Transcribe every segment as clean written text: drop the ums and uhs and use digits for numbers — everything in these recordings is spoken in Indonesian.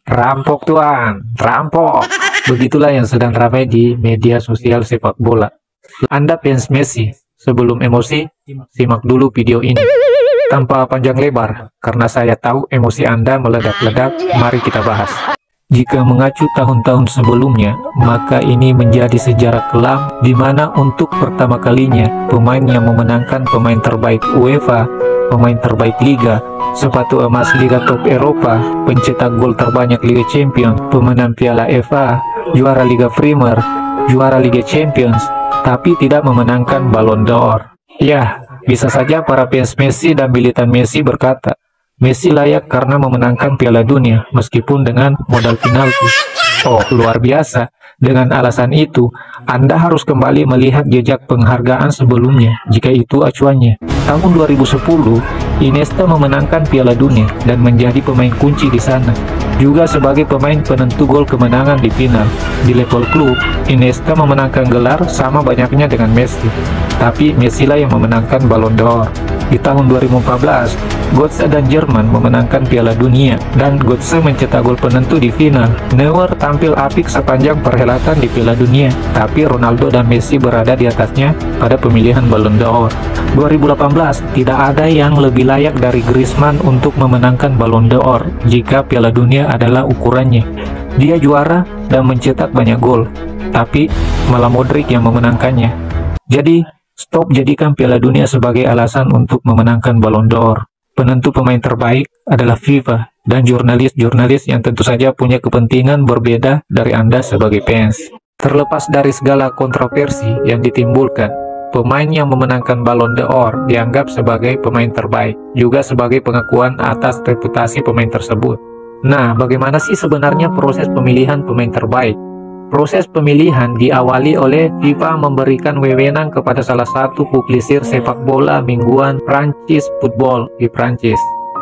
Rampok tuan, rampok. Begitulah yang sedang ramai di media sosial sepak bola. Anda fans Messi, sebelum emosi, simak dulu video ini. Tanpa panjang lebar, karena saya tahu emosi Anda meledak-ledak, mari kita bahas. Jika mengacu tahun-tahun sebelumnya, maka ini menjadi sejarah kelam di mana untuk pertama kalinya pemain yang memenangkan pemain terbaik UEFA, pemain terbaik Liga, sepatu emas Liga Top Eropa, pencetak gol terbanyak Liga Champions, pemenang Piala FA, juara Liga Premier, juara Liga Champions, tapi tidak memenangkan Ballon d'Or. Ya, bisa saja para fans Messi dan militan Messi berkata, Messi layak karena memenangkan Piala Dunia, meskipun dengan modal penalti. Oh, luar biasa. Dengan alasan itu, Anda harus kembali melihat jejak penghargaan sebelumnya, jika itu acuannya. Tahun 2010, Iniesta memenangkan Piala Dunia dan menjadi pemain kunci di sana. Juga sebagai pemain penentu gol kemenangan di final. Di level klub, Iniesta memenangkan gelar sama banyaknya dengan Messi. Tapi Messi lah yang memenangkan Ballon d'Or. Di tahun 2014, Götze dan Jerman memenangkan Piala Dunia dan Götze mencetak gol penentu di final. Neuer tampil apik sepanjang perhelatan di Piala Dunia, tapi Ronaldo dan Messi berada di atasnya pada pemilihan Ballon d'Or. 2018, tidak ada yang lebih layak dari Griezmann untuk memenangkan Ballon d'Or jika Piala Dunia adalah ukurannya. Dia juara dan mencetak banyak gol, tapi malah Modric yang memenangkannya. Jadi, stop jadikan Piala Dunia sebagai alasan untuk memenangkan Ballon d'Or. Penentu pemain terbaik adalah FIFA dan jurnalis-jurnalis yang tentu saja punya kepentingan berbeda dari Anda sebagai fans. Terlepas dari segala kontroversi yang ditimbulkan, pemain yang memenangkan Ballon d'Or dianggap sebagai pemain terbaik, juga sebagai pengakuan atas reputasi pemain tersebut. Nah, bagaimana sih sebenarnya proses pemilihan pemain terbaik? Proses pemilihan diawali oleh FIFA memberikan wewenang kepada salah satu publisir sepak bola mingguan Prancis Football di Prancis.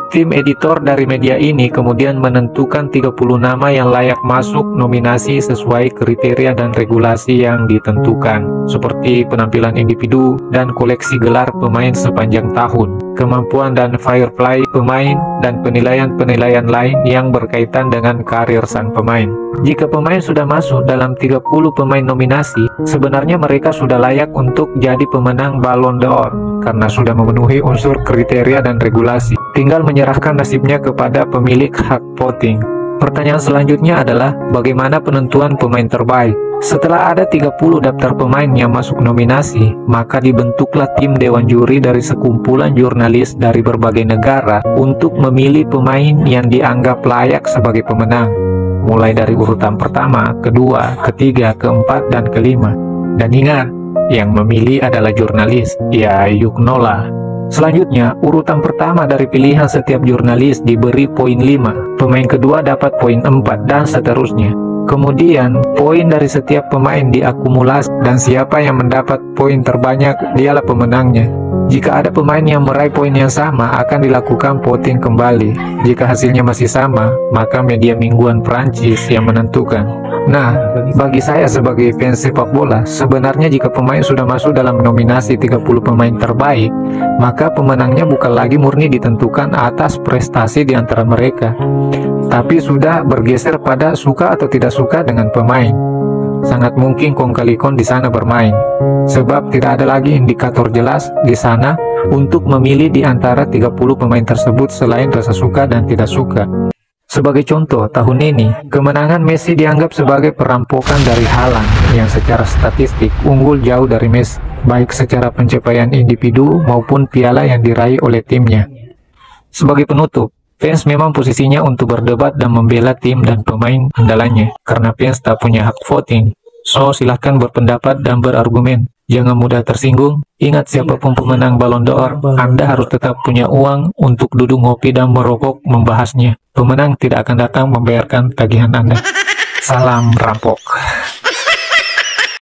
Tim editor dari media ini kemudian menentukan 30 nama yang layak masuk nominasi sesuai kriteria dan regulasi yang ditentukan, seperti penampilan individu dan koleksi gelar pemain sepanjang tahun, kemampuan dan fair play pemain, dan penilaian-penilaian lain yang berkaitan dengan karir sang pemain. Jika pemain sudah masuk dalam 30 pemain nominasi, sebenarnya mereka sudah layak untuk jadi pemenang Ballon d'Or karena sudah memenuhi unsur kriteria dan regulasi. Tinggal menyerahkan nasibnya kepada pemilik hak voting. Pertanyaan selanjutnya adalah bagaimana penentuan pemain terbaik? Setelah ada 30 daftar pemain yang masuk nominasi, maka dibentuklah tim dewan juri dari sekumpulan jurnalis dari berbagai negara untuk memilih pemain yang dianggap layak sebagai pemenang, mulai dari urutan pertama, kedua, ketiga, keempat, dan kelima. Dan ingat, yang memilih adalah jurnalis, ya Yuknola. Selanjutnya, urutan pertama dari pilihan setiap jurnalis diberi poin 5, pemain kedua dapat poin 4, dan seterusnya. Kemudian, poin dari setiap pemain diakumulasi, dan siapa yang mendapat poin terbanyak, dialah pemenangnya. Jika ada pemain yang meraih poin yang sama, akan dilakukan voting kembali. Jika hasilnya masih sama, maka media mingguan Prancis yang menentukan. Nah, bagi saya sebagai fans sepak bola, sebenarnya jika pemain sudah masuk dalam nominasi 30 pemain terbaik, maka pemenangnya bukan lagi murni ditentukan atas prestasi di antara mereka, tapi sudah bergeser pada suka atau tidak suka dengan pemain. Sangat mungkin kong kali kong di sana bermain, sebab tidak ada lagi indikator jelas di sana untuk memilih di antara 30 pemain tersebut selain rasa suka dan tidak suka. Sebagai contoh, tahun ini, kemenangan Messi dianggap sebagai perampokan dari Haaland yang secara statistik unggul jauh dari Messi, baik secara pencapaian individu maupun piala yang diraih oleh timnya. Sebagai penutup, fans memang posisinya untuk berdebat dan membela tim dan pemain andalannya, karena fans tak punya hak voting. So, silahkan berpendapat dan berargumen. Jangan mudah tersinggung. Ingat, siapapun pemenang Ballon d'Or, Anda harus tetap punya uang untuk duduk ngopi dan merokok membahasnya. Pemenang tidak akan datang membayarkan tagihan Anda. Salam rampok.